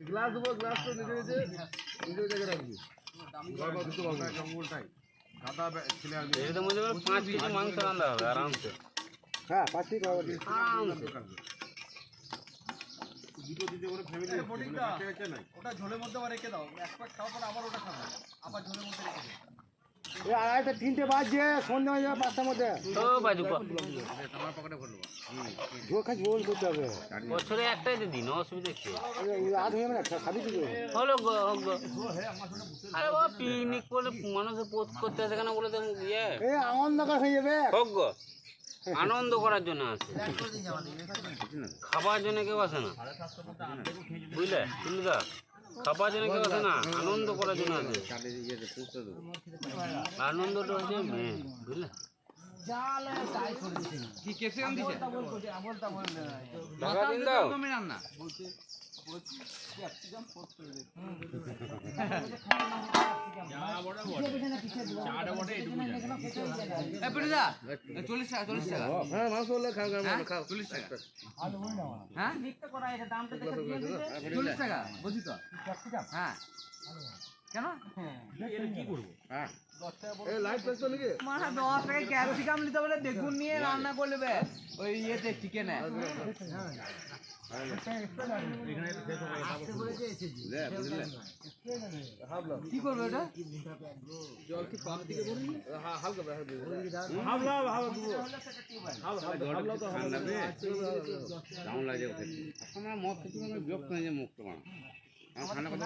Glass দেবো, glass তো নিজে নিজে নিজে জায়গায় রাখবি। জঙ্গলটাই গাদা ছেলে আসবে। এর মধ্যে 5 কেজি মাংস রান্না হবে আরামসে। হ্যাঁ 5 কেজি খাওয়া হবে আরামসে। দুটো দিতে করে ফ্যামিলি আছে নাই। ওটা ঝোলের মধ্যে আবার রেখে দাও, এক পাক খাওয়ার পর আবার ওটা খাবে, আবার ঝোলের মধ্যে রেখে দাও। এই আড়াইটা 3টে বাজছে, সন্ধ্যা হয়ে যাবে 5টার মধ্যে। ও বাজু আমার পকেটে ভরলো। ঝোল খাই ঝোল করতে হবে। বছরে একটাই দিন অসুবিধা কি রাত হয়ে যাবে না, খাবি কি করে? হলো গো আরে বাবা পিকনিক করে মানুষের পোস্ট করতে আসে কেন বলে তো ইয়ে এই আনন্দকর হয়ে যাবে। হোক গো আনন্দ করার জন্য আসে, খাবার জন্য কেউ আসে না, বুঝলে দা, খাবার জন্য কেউ আসে না, আনন্দ করার জন্য আসে। আনন্দটা হচ্ছে মেন, বুঝলে। কি কেসে আন দিছে? টাকা দিন দাও। হ্যাঁ মাংস হলে খাও খাও 40 টাকা। হ্যাঁ? 40 টাকা বুঝি তো? হ্যাঁ। কেন? কি করবো? হ্যাঁ এই লাইট পেছ নাকি? মানে 10 টাকা ক্যাপসিকাম নিতে বলে বেগুন নিয়ে রান্না করলে বে ওই ইয়েতে চিকেনে। কি করবে এটা? জল কি পাম্প থেকে ভরি? হালকা হালকা হালকা তো ঠান্ডা বে কেমন লাগে আমরা মদ খেতে আমরা বিরক্ত হয়ে যায় মুখটা মারা ঠান্ডা কথা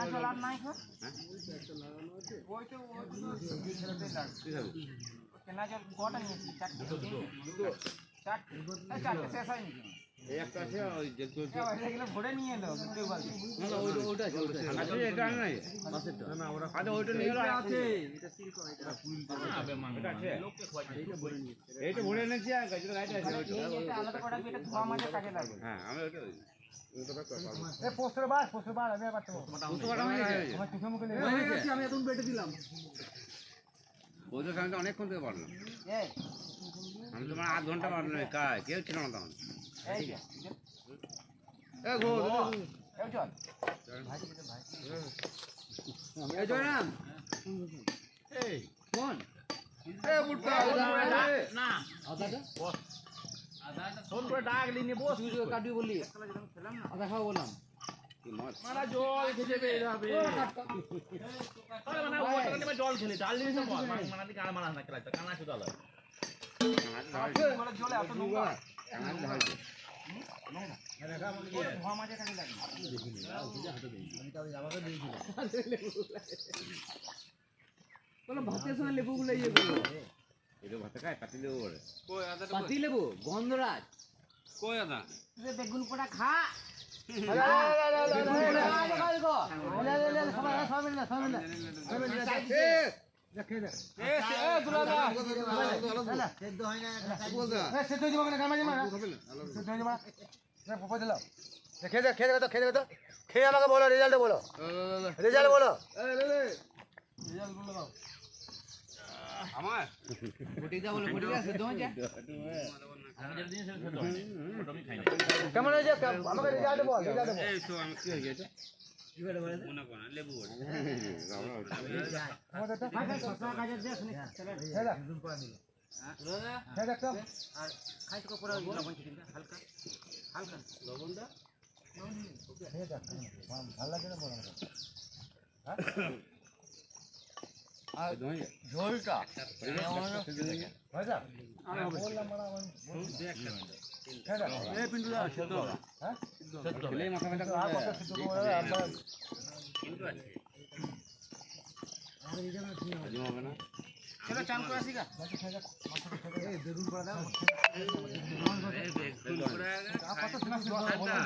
একটা আছে ওই যে ভরে নিয়ে এলো ওটা আছে এটা নাই না ওরা আচ্ছা ওইটা নিয়ে গেল আছে এইটা ভরে এনেছি আর গাড়িটা আছে আলাদা করে এটা ধোয়া মাঝে কাজে লাগবে। হ্যাঁ আমি ওইটা এই পোস্টার বার আমি আবার তো আমি এখন বেটে দিলাম। ওদের সঙ্গে অনেকক্ষণ থেকে পারলাম, এই আমি তোমার 8 ঘন্টা পারলাম কাজ, কেউ ছিল না তখন। এই যে এ গো এই চল এই জয়রাম এই কোন এ বুটটা না আদাটা ফোন করে ডাকলি নি বস তুই কাটি বললি আদা খাওয়া বললাম কি মজ মারা জল খেতে বের হবে আরে মানে ওটা নিয়ে জল খেলে ডাল দিবি তো মানা দি কানা মানা না খেলা কানা শুধু আলো বলে জলে এত নোংরা ধোয়া মাঝে কাজে লাগবে। বলো ভাতের সঙ্গে লেবু গুলো ইয়ে করবো এটা ভাতে খায় পাতি দেবো বলে পাতি লেবু গন্ধরাজ কই আদা বেগুন পোড়া খা খেয়ে আমাকে বলো রেজাল্ট বলো রেজাল্ট বলো আমার কেমন হয়েছে আমাকে রেজাল্ট বল এই তো আমি কি হয়ে গেছে মনে করো না লেবু বলে ঝোলটা খেলে মাথা ব্যথা হবে না চলো চান করে আসি গা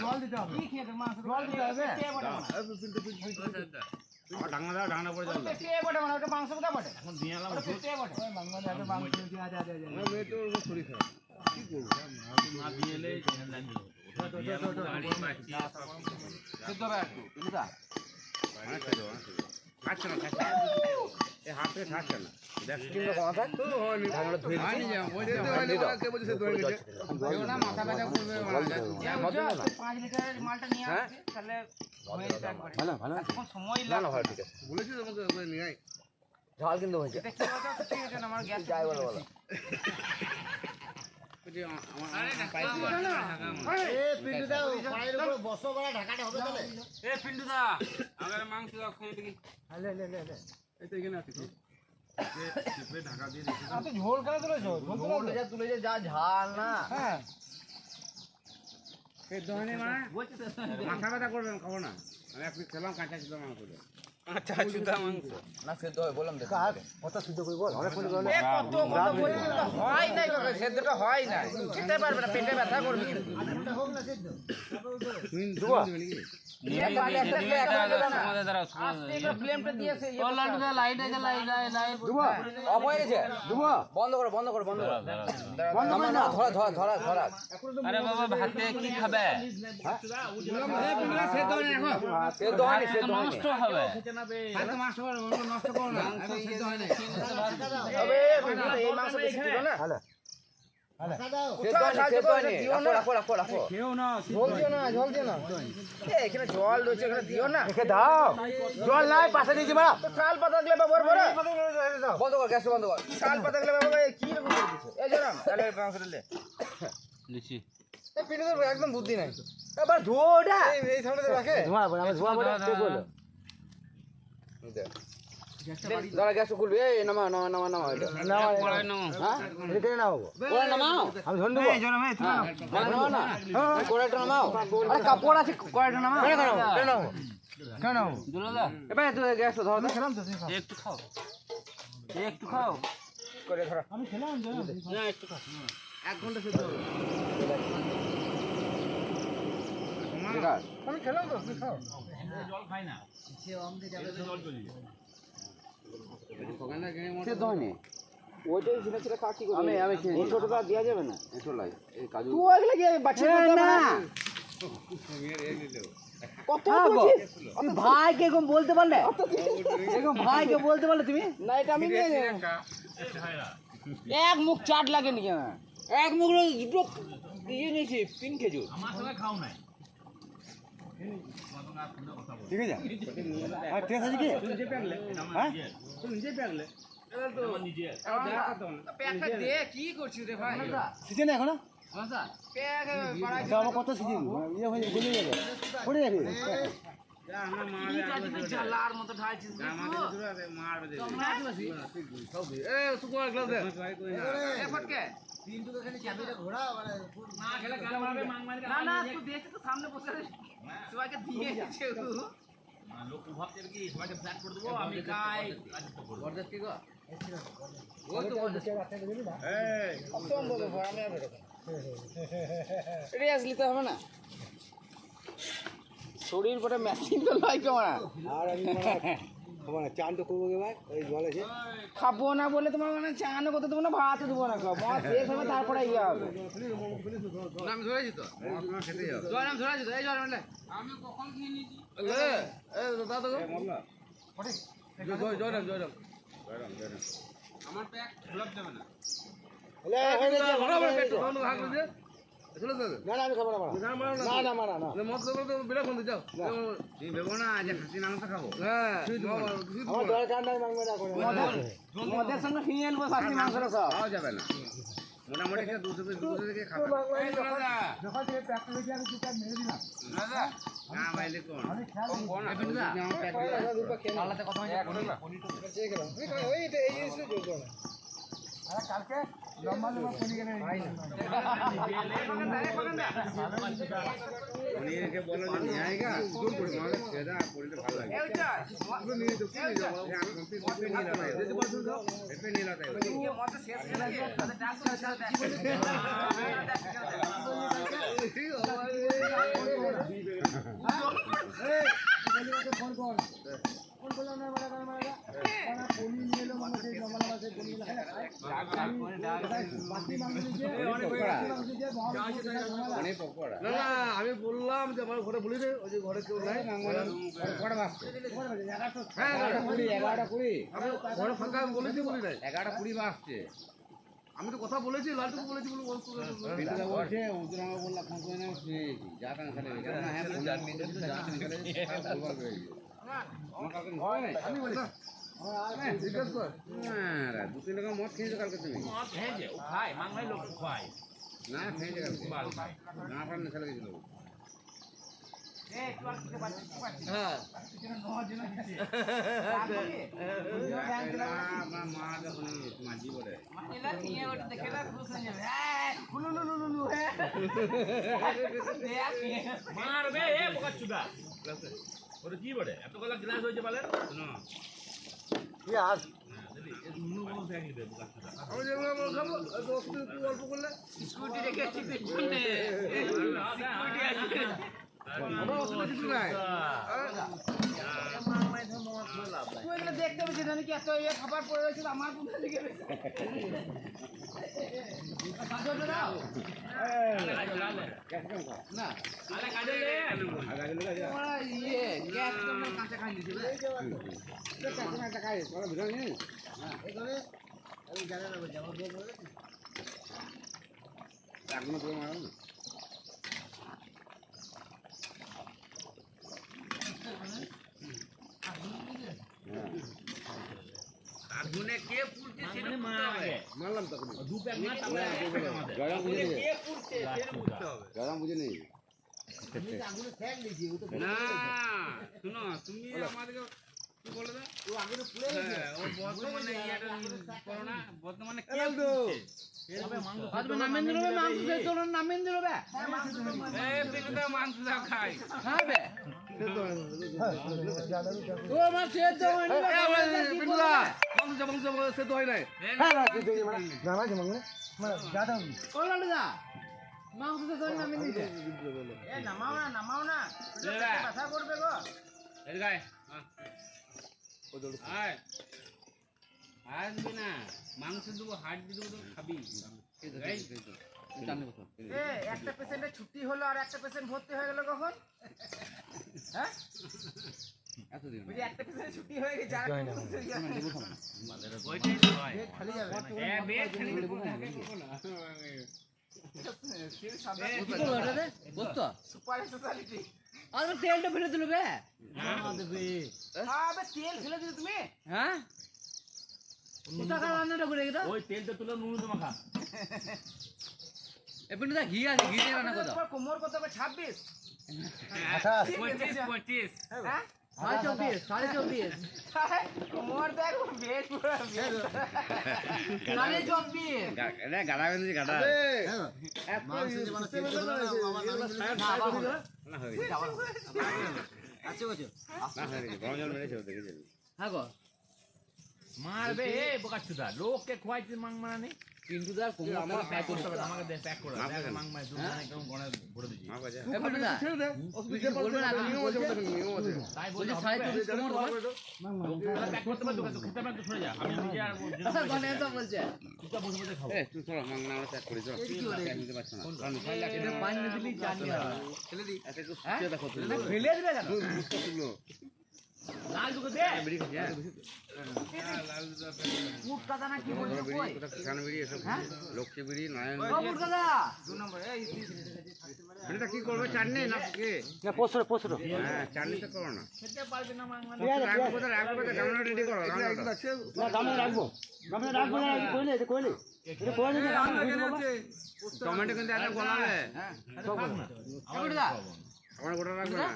জল দিতে হবে কি খেয়ে মাংস জল দিতে হবে ডাঙনা দাও ডাঙনা পড়ে যাবে পেটে বটে মানে ওটা মাংস কোথা বটে এখন দিয়ে আলাম পেটে বটে মাংস আগে মাংস দিয়ে আ মেয়েটোর শরীর খারাপ কি করবো না দিয়েলে লাগবে গাড়ি পাচ্ছি সেদ্ধ হবে একটু বুঝা অনেক খেলো ছাড়ছে না এই হাত থেকে ছাড়ছে না দেখ কিন্তু কমা থাক ঢাকনাটা ধুয়ে দিচ্ছি কে বলছে ধরে গেছে না মাথা ব্যথা করবে 5 লিটারের মালটা নিয়ে হ্যাঁ? আসবে তাহলে হয়ে যেতে একবারে ভালো ভালো এখন সময় না না লাগবে ভালো ঠিক আছে বলেছি তোমাকে ওই নিয়ে আয় ঝাল কিন্তু হয়েছে দেখতে পাচ্ছ ঠিক আছে আমার গ্যাস যাই বলো বলো এ পিন্টুদা আমার মাংস দাও খেয়ে দেখি ঝোল কেন তুলেছো তুলে যা ঝাল না হ্যাঁ মাথা ব্যথা করবেন খাবো না আমি একটু খেলাম কাঁচা ছিল মাংস আচ্ছা চুদা মাংস না সেদ্ধ হয় বললাম দেখো কত সিদ্ধ করি বল অনেক করে বল এ কত কত বলে দিল হয় নাই কাকা সেদ্ধটা হয় নাই খেতে পারবে না পেটে ব্যথা করবে কিন্তু তোমাদের দ্বারা আস্তে করে ফ্লেমটা দিয়েছে লাইট আছে লাইট অফ হয়ে গেছে বন্ধ করো বন্ধ করো বন্ধ করো বন্ধ করো না ধরা ধরা ধরা ধরা আরে বাবা ভাতে কি খাবে সেদ্ধ হয়নি সেদ্ধ হয়নি নষ্ট হবে তবে এই মাংস বেশি ছিল না সেদ্ধ হয়নি রাখো রাখো রাখো ঝোল দিও না ঝোল দিও না এখানে জল রয়েছে এখানে দিও না রেখে দাও জল নাই পাশে দিয়েছি বাড়া শাল পাতা গেলে বাবার বড় বন্ধ কর গ্যাস বন্ধ কর শাল পাতা গেলে বাবা কি রকম করে দিছো এই জন্য তাহলে মাংসটা লে লিচি এই পিন্টুর একদম বুদ্ধি নাই এবার ধোটা এই সামনে রাখে ধোয়া বড় আমি ধোয়া বড় কে বলো দাঁড়া গ্যাস খুলবে এই নামাও নামাও নামাও নামাও এটা নামাও কড়াই নাও হ্যাঁ এটা নামাবো কোড়া নামাও আমি ধরে দেবো নামাও না কোড়াটা নামাও আরে কাপড় আছে কোড়াটা নামাও কেন নামাও কেন নামাও দুলাদা এবার তুই গ্যাস ধর তো একটু খাও একটু খাও করে ধর না একটু খাও 1 ঘন্টা সেদ্ধ হবে ঠিক আছে আমি খেলাম তো তুমি খাও জল খাই না জল চলি সেদ্ধ হয়নি ওইটাই ছিল ছিল কাকি করে আমি এই ছোটটা দেওয়া যাবে না এসো লাই এই কাজু তুই ওইগুলা কি বাচ্চা না কত বলছিস আমি ভাইকে এরকম বলতে পারলে এরকম ভাইকে বলতে পারলে তুমি না এটা আমি নিয়ে এক মুখ চাট লাগে নি কেন এক মুখ দুটো ইয়ে নিয়েছি পিন খেজুর আমার সঙ্গে খাও নাই ঠিক আছে আর টেস্ট আছে কি হ্যাঁ তুই নিজে পেগলে আমার নিজে প্যাকটা দে কি করছিস রে ভাই সিজে না এখন আচ্ছা প্যাক বাড়াই আমার কত সিজন ইয়ে হয়ে গলে যাবে পড়ে যাবে জ্বালার মতো ঢালছিস এ সুকো গ্লাস দে এ ফটকে না খেলে গান মারবে মাং মারবে না না তুই দেখে তো সামনে বসে আছে সবাইকে দিয়ে দিয়েছে ও লোক ভাবছে কি সবাইকে ফ্ল্যাট করে দেবো আমি কাই বরদাস্ত কি গো ওই তো বরদাস্ত এই অসম্ভব আমি আর রেস নিতে হবে না শরীর পরে মেশিন তো লয় কেমন আর আমি খাবো না চান তো করবো ভাই ওই জল আছে খাবো না বলে তোমার মানে চানও করতে দেবো না ভাতও দেবো না মদ শেষ হবে তারপরে ইয়ে হবে আমি ধরেছি তো খেতে যাও জয় নাম ধরা যেত এই জয় নাম আমি কখন খেয়ে নিয়েছি এ দাদা গো জয়রাম জয়রাম আমার তো এক গোলাপ যাবে না বরাবর একটু দাও ভাগ করে দে চলো দাদা না না আমি খাবো না না মত তো বিলা কোন যাও তুমি ভেবো না যে খাসি মাংস খাবো হ্যাঁ আমার দরকার নাই মাংস না করে মদের সঙ্গে কিনে আনবো খাসি মাংসটা সব খাওয়া যাবে না মোটামুটি একটা 200 পিস 200 থেকে খাবে যখন থেকে প্যাকেট হয়েছে আমি দুটো মেরে দিলাম না ভাইলে কোন আমি খেয়াল কোন আমার প্যাক আলাদা কথা হয় চেয়ে গেলাম ওই এই জিনিসটা জোর করো না আরে কালকে লম্বা লম্বা পনি গেলে ভাই না উনিকে বলো যে নিয়ে আইগা জোর করে আমাদের সেদা পড়লে ভালো লাগে নিয়ে তো কি যাবো আমি কমপ্লিট নিয়ে লাগাই দিতে পারছো তো এটা নিয়ে লাগাই মদ শেষ করে দিয়ে ডাক্তার সাথে ফোন কর ফোন করলাম না বড় বড় বড় পনি নিয়ে এলো মানে সেই লম্বা লম্বা সেই পনি বাকি মাংস দিয়ে অনেক পকোড়া না আমি বললাম বললাম যে আমার ঘরে বলি রে ওই যে ঘরে কেউ নাই ঘরে বাসছে হ্যাঁ 11:20 ঘরে ফাঁকা বলেছি বলি নাই 11:20 বাসছে আমি তো কথা বলেছি লালটুকু বলেছি বলে বলছে ওদের আমাকে বললাম ফোন করে নাও যা কান খালি না হ্যাঁ আমি বলি জিজ্ঞেস কর না 2-3 টাকা মদ খেয়েছো কালকে তুমি মদ খেয়েছে ও খায় মাংমাই লোক খায় না খেয়েছে কালকে না পারেন না চলে গেছিল মারবে এ বোকাচুদা ওরে কি বলে এত কলা গ্লাস হয়েছে বলে না কি আজ নুনু বল দেখ নিবে বোকাচুদা আমি যেগুলো খাবো তুই অল্প করলে স্কুটি রেখেছি পেছনে আমার অসুবিধা কিছু নাই তুই এগুলো দেখতে পেয়েছিস জানি কি এত ইয়ে খাবার পড়ে রয়েছিল আমার কোথায় থেকে না আরে কাজে রে ইয়ে গ্যাস কাঁচা খাই নিয়েছিল একটা খাই তোরা ভিড় নেই এখনো পুরো মারো না আগুনে কে পুড়ছে সেটা মানে বুঝতে হবে। মারলাম তখন দু প্যাক মার তারপরে আমাদের জয়রাম বুঝে নেই কে পুড়ছে সেটা বুঝতে হবে। জয়রাম বুঝে নেই না শুনো তুমি আমাদেরকে কি বলে দাও হ্যাঁ, ও বর্তমানে ইয়েটা করো না বর্তমানে কে পুড়ছে নামেন দিল মাংস তোর নামেন দিল বে এই তুই তো মাংস দাও খাই হ্যাঁ বে ও মা সে তো বিন্দুদা মাংস সে তো হয় নাই ও লালদা মাংস তো তোর নামেন দিল এ নামাও না কথা করবে গো এই গায় আয় আসবি না মাংস দেবো হাড় দিয়ে দেবো তো খাবি এই, এ একটা পেশেন্টের ছুটি হলো আর একটা পেশেন্ট ভর্তি হয়ে গেল কখন হ্যাঁ এতদিন বুঝি একটা পেশেন্ট ছুটি হয়ে গেছে আর ওইটাই তো হয় খালি যাবে বেড খালি দেবো না সুপার স্পেশালিটি আর তেলটা ফেলে দিল বে আবে তেল ফেলে দিলে তুমি হ্যাঁ কোথাকার রান্নাটা করে এটা ওই তেলটা তুলে নুনু তো মাখা এপন দা ঘি আছে ঘি দিয়ে রান্না করো তোর কোমর কত হবে 26 25 হ্যাঁ 24.5 কোমর দেখ বেশ পুরো বেশ 24 এটা গাড়া বেঁধেছি গাড়া না হয়ে গেছে না হয়ে গেছে গরম জল মেরেছে দেখেছি হ্যাঁ গো মারবে এ বোকাচুদা লোককে খোয়াইতে মাং মারানি কিন্তু দা কোমর আমাকে প্যাক করতে হবে আমাকে দে প্যাক করে দেখ মাং মাই দু মানে একদম গনে ভরে দিছি মা কাছে এপন দা ছেড়ে দে অসুবিধা বলবে না নিয়ম আছে নিয়ম আছে তাই বলছি বলছি 27 কোমর প্যাক করতে পারবে তো খেতে পারবে তো সরে যা আমি নিজে আর আচ্ছা গনে তো বলছে চুপচাপ বসে বসে খাবো এ তুই চল মাংনা আমরা চেক করি চল আমি দিতে পারছ না কারণ ফাইল লাগে এটা পানি না দিলি জানি হবে ফেলে দি এত একটু সুচিয়ে দেখো তুই ফেলে দিবে কেন মুক্ত তুলো লাল দুটো দে বিড়ি খাচ্ছি মুখ কাটা না কি বলছো বিড়ি কোথা কিষান বিড়ি এসব লক্ষ্মী বিড়ি নয়ন ও মুরগাদা 2 নম্বর এই বিড়িটা কি করবে চাটনি না কি না পোছরো হ্যাঁ চাটনি তো করো না খেতে পারবে না মাং মানে রাখবো কোথায় গামলা রেডি করো টমেটো কিন্তু একটা গলাবে এপন দা আমার গোটা রাখবে না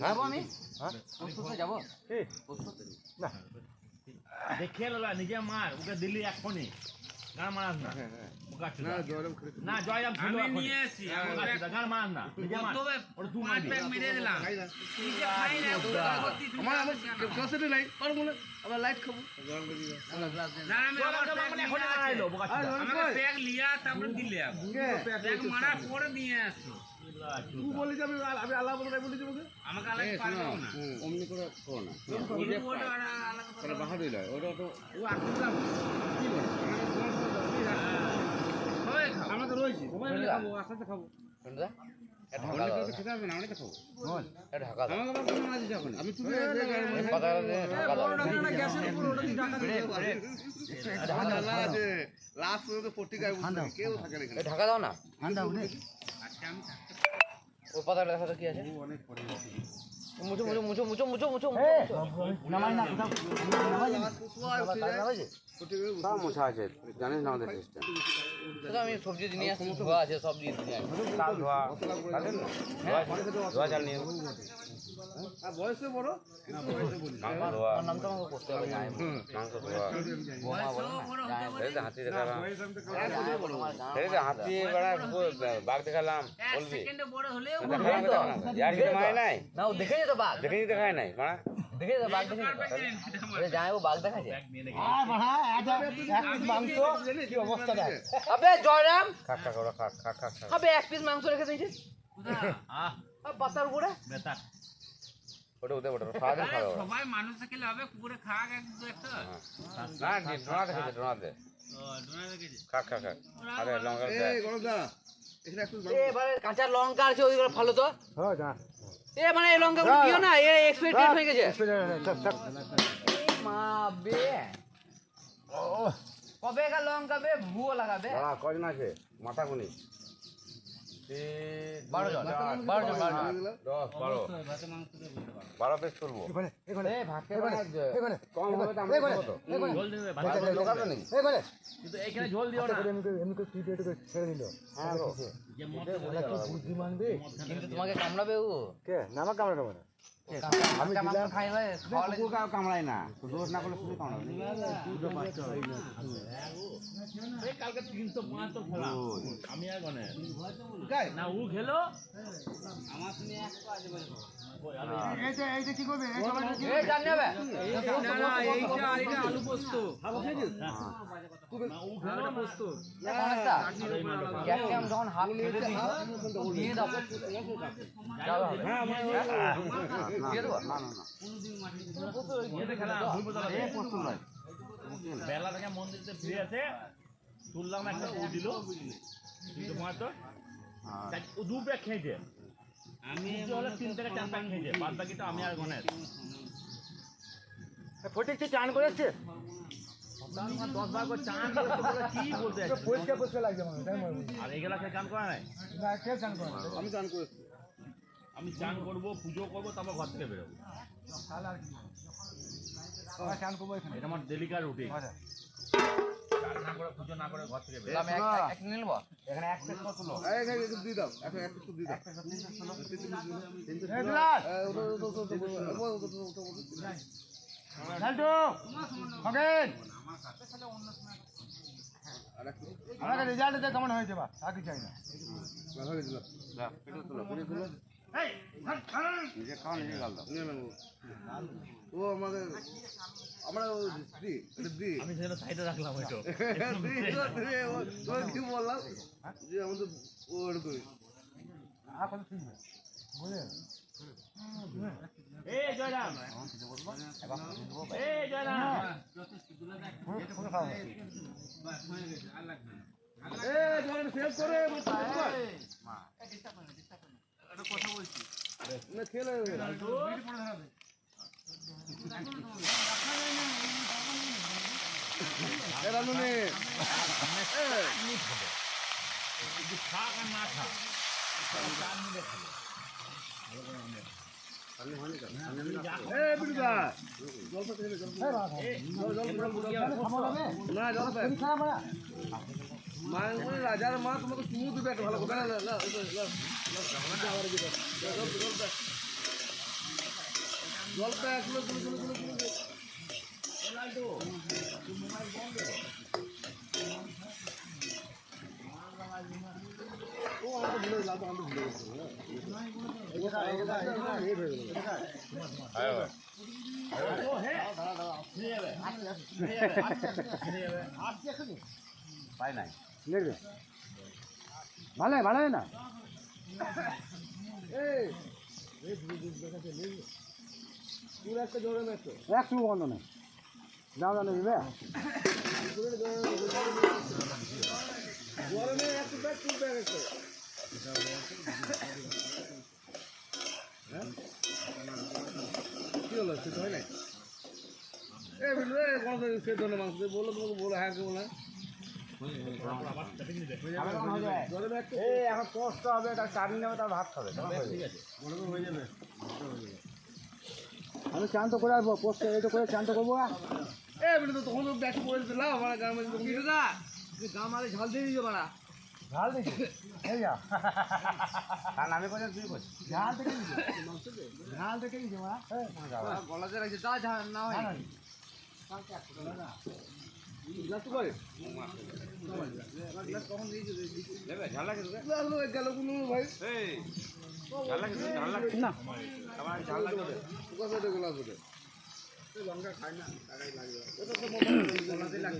যাবো আমি পোছতে যাব দেখে ললা নিজে মার ওকে দিল্লি এখনই গান মারাস না বোকাচুদা না জয়রাম ছিল আমি নিয়ে আসি বোকাচুদা গান মারাস না নিজে মার তবে ওটা তুই 5 মারবি প্যাক মেরে দিলাম নিজে খাই না আমার ক্লাসে নাই পারবো না আবার লাইট খাবো না আমি আমার প্যাক এখন আইলো বোকাচুদা আমাকে প্যাক লিয়া তারপরে দিলে প্যাক মারা পরে নিয়ে আসি তুই বলি যে আমি আল্লাহ বলে বলি যে আমাকে আলাদা পারবো না অমনি করে করো না ওটা আলাদা তাহলে বাহাদুরি লয় ওটা তো ও আকুলাম কি বলে হয় খাও আমরা তো রয়েছি সবাই মিলে খাবো একসাথে খাবো খেতে হবে না, অনেক খাবো। ঢাকা দাও। আমি তুমি পাতাটা দে, ঢাকা দাও। ঢাকা দাও না। ওই পাতাটা দেখা তো কি আছে? মুছো মুছো মুছো মুছো মুছো মুছো নামাই না কোথাও নামাই সব মোছা আছে জানিস না আমাদের টেস্টটা তো আমি সবজি নিয়ে আসছি ধোয়া আছে সব দিয়ে নিয়ে আসছি চাল ধোয়া জানেন না ধোয়া চাল নিয়ে আর বয়সে বড় মাংস ধোয়া নাম তো আমাকে করতে হবে মাংস ধোয়া বোমা বলে না হাতি দেখালাম হাতি বাঘ দেখালাম বলবি यार के माय नहीं ना वो देखे तो बाघ देखे नहीं दिखाए नहीं मां देखे तो बाघ देखे अरे जाए वो बाघ देखा जाए हां बड़ा एक पीस मांस की अवस्था है अबे जयराम खा खा करो खा खा खा अबे एक पीस मांस রেখে দিয়েছিস हां अब পাতার গুড়া বেটা ওটা ওটা ওটা খাওয়া দাও খাওয়া সবাই মানুষ খেলে হবে কুকুরে খাক এক দু একটা না নি ডোনা দেখে ডোনা দে ডোনা দেখে খা খা খা আরে লঙ্কা দে এই গরদা এবারে কাঁচা লঙ্কা আছে ওইগুলো ভালো তো হ্যাঁ যা এ মানে এই লঙ্কাগুলো দিও না এ এক্সপায়ার ডেট হয়ে গেছে মা বে ও কবে কা লঙ্কা বে ভুয়ো লাগাবে হ্যাঁ কয়জন আছে মাথা গুনি 12 জন 12 জন 10 12 পিস তুলবো এখানে এ ভাগকে এখানে কম হবে তো আমরা কত ঝোল দিবে ভাত লোকাল তো নেই এখানে কিন্তু এখানে ঝোল দিও না এমনি তো সিট এটকে ছেড়ে দিল হ্যাঁ যে মতে বলে কি বুদ্ধিমান বে কিন্তু তোমাকে কামড়াবে ও কে নামা কামড়াবে না আমি দিলাম খাই না খাওয়ালে কুকুর কামড়ায় না তো দোষ না করলে শুধু কামড়াবে দুটো পাঁচটা হয় না এই কালকে 375 খেলা আমি আর গনে কাই না ও খেলো আমার তুমি একটু আজে বলে এইটা কি করবে এই জান নেবে না না এইটা আলু পোস্ত খাবো খেয়েছিস না ও খেলো পোস্ত না কোনটা গ্যাসে আমি যখন হাত কেটে দিই দিয়ে দাও হ্যাঁ দিয়ে দেবো না না না কোনদিন মাটি এটা খেলা এই পোস্ত নয় বেলা থেকে মন্দিরতে ফিরে আসে তুললাম একটা ও দিল কিন্তু মাত্র ও দু ব্যাগ খেয়েছে আমি হলে 3 থেকে 4 ব্যাগ খেয়েছে বাদ বাকিটা আমি আর গনে ফটিক কি চান করেছে 10 বার করে চান করেছে কি বলতে আছে পয়সা পয়সা লাগছে মানে তাই আর এগুলা কে চান করে নাই না কে চান করে আমি চান করেছি আমি চান করব পূজা করব তারপর ঘর থেকে বের হব তাহলে আর কি আমরা চান করব এখানে এটা আমার ডেলিকার রুটিন চান না করে পূজা না করে ঘর থেকে বের আমি এক নিয়ে নেব এখানে এক পিস কত লো এই একটু দিয়ে দাও এখন এক পিস দিয়ে দাও এক গ্লাস লালটু খগেন আমাকে রেজাল্ট দে কেমন হয়েছে বা আগে চাই না ভালো দিল না পেটে তুলো এই নিজে খাও নিজে গাল দাও ও আমাদের আমরা দি আমি সেটা সাইডে রাখলাম ওইটা কি বললাম যে আমাদের ওর কই আর কত ঠিক বুঝলে এই জয়রাম এই জয়রাম এই জয়রাম সেভ করে মা এটা কথা বলছি না খেলে রানুনে খা না খা রাজার মা তোমাকে চুমু দিবে একটা ভালো কথা জলটা ভালো ভালো না একটু বন্ধ নেই যাও জানো দিবে গরমে একটু ব্যাগ কি হলো সেটা হয় না এ বিলু এ কোন সে ধনে মাংস বলো তোমাকে বলো হ্যাঁ কেমন এই এখন কষ্ট হবে এটা চাটনি নেবে তার ভাত খাবে ঠিক আছে হয়ে যাবে আমি চান তো করে আসবো পোস্ট এটা করে চান তো করবো এ বিলু তো তখন তো ব্যাট করে দিলাম আমার গ্রামে বিরুদা গাম আলে ঝাল দিয়ে দিও বাড়া ঝাল দিছি এই যা আর আমি কোথায় তুই কর ঝাল থেকে দিছি ঝাল থেকে দিছি মা গলাতে রাখছে যা ঝাল না হয় গ্লাস করে নেবে ঝাল লাগে তোকে গ্লাস লয়ে গেল কোন ভাই এই ঝাল লাগে ঝাল লাগে না আমার ঝাল লাগে কত টাকা গ্লাস ওটা লঙ্কা খায় না টাকাই লাগে ওটা তো মোটা গলাতে লাগে